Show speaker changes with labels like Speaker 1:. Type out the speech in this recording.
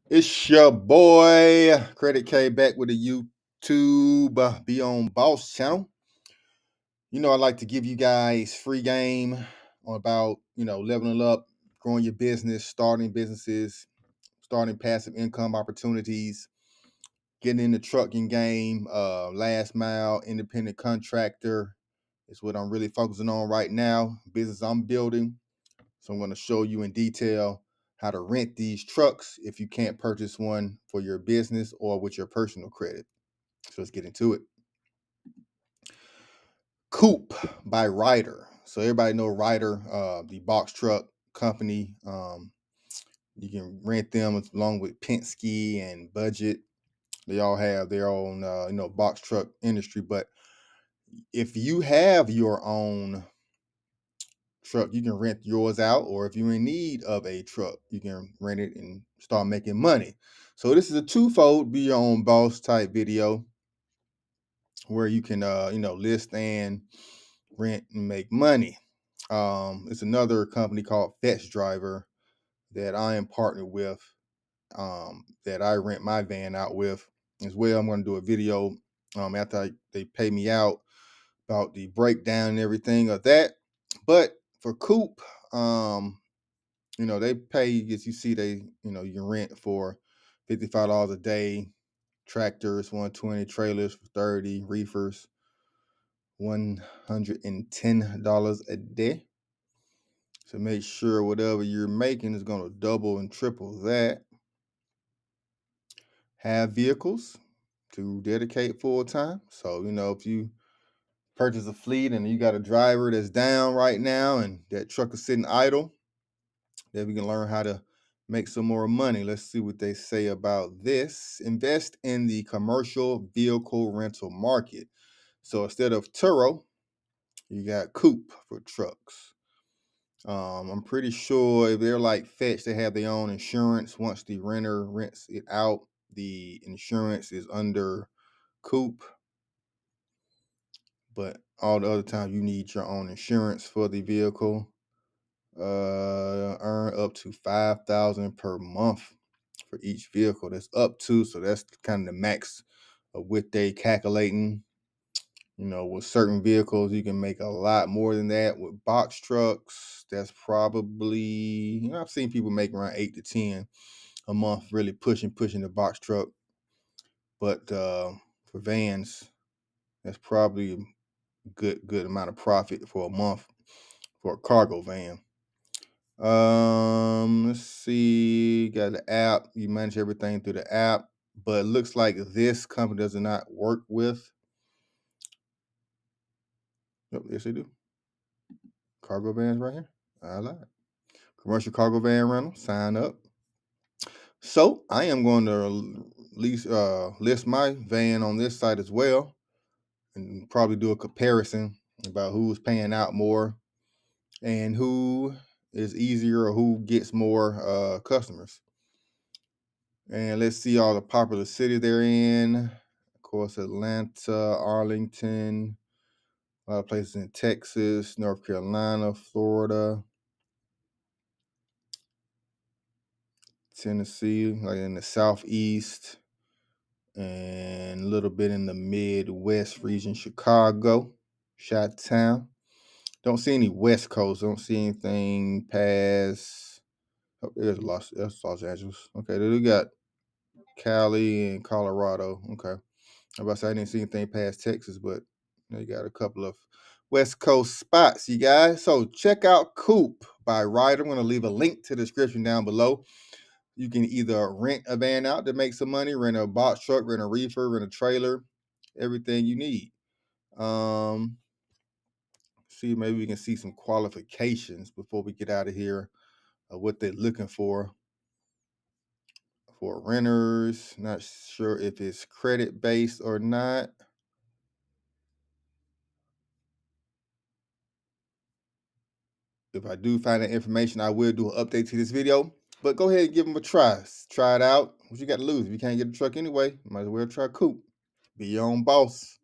Speaker 1: It's your boy Credit K back with the YouTube Be On Boss channel. I like to give you guys free game on about leveling up, growing your business, starting businesses, starting passive income opportunities, getting in the trucking game, last mile, independent contractor is what I'm really focusing on right now. Business I'm building. So I'm going to show you in detail how to rent these trucks if you can't purchase one for your business or with your personal credit. So let's get into it. COOP by Ryder. So everybody know Ryder, the box truck company. You can rent them along with Penske and Budget. They all have their own, box truck industry. But if you have your own truck, you can rent yours out, or if you're in need of a truck, you can rent it and start making money. So this is a twofold be your own boss type video where you can list and rent and make money. It's another company called Fetch Driver that I am partnered with, that I rent my van out with as well. I'm going to do a video after they pay me out about the breakdown and everything of that. But for Coop, they pay, as you see, you can rent for $55 a day, tractors 120, trailers for 30, reefers $110 a day. So make sure whatever you're making is going to double and triple that. Have vehicles to dedicate full time. So, if you purchase a fleet and you got a driver that's down right now and that truck is sitting idle, then we can learn how to make some more money. Let's see what they say about this. Invest in the commercial vehicle rental market. So instead of Turo, you got Coop for trucks. I'm pretty sure if they're like Fetch, they have their own insurance. Once the renter rents it out, the insurance is under Coop. But all the other times you need your own insurance for the vehicle. Earn up to $5,000 per month for each vehicle. That's up to, so that's kind of the max of what they calculating. With certain vehicles, you can make a lot more than that. With box trucks, that's probably, I've seen people make around 8 to 10 a month, really pushing the box truck. But for vans, that's probably a good amount of profit for a month for a cargo van. Let's see. Got the app. You manage everything through the app, but it looks like this company does not work with. Oh, yes, they do. Cargo vans right here. I lied. Commercial cargo van rental. Sign up. So I am going to list my van on this site as well, and probably do a comparison about who's paying out more and who is easier or who gets more customers. And let's see all the popular cities they're in. Of course, Atlanta, Arlington, a lot of places in Texas, North Carolina, Florida, Tennessee, like in the Southeast, and a little bit in the Midwest region, Chicago, Chi-Town. Don't see any West Coast. Don't see anything past. Oh, that's Los Angeles. Okay, then we got Cali and Colorado. Okay. I was about to say I didn't see anything past Texas, but they got a couple of West Coast spots, you guys. So check out Coop by Ryder. I'm going to leave a link to the description down below. You can either rent a van out to make some money, rent a box truck, rent a reefer, rent a trailer, everything you need. See, maybe we can see some qualifications before we get out of here of what they're looking for renters. Not sure if it's credit based or not. If I do find that information, I will do an update to this video. But go ahead and give them a try. Try it out. What you got to lose? If you can't get a truck anyway, might as well try Coop. Be your own boss.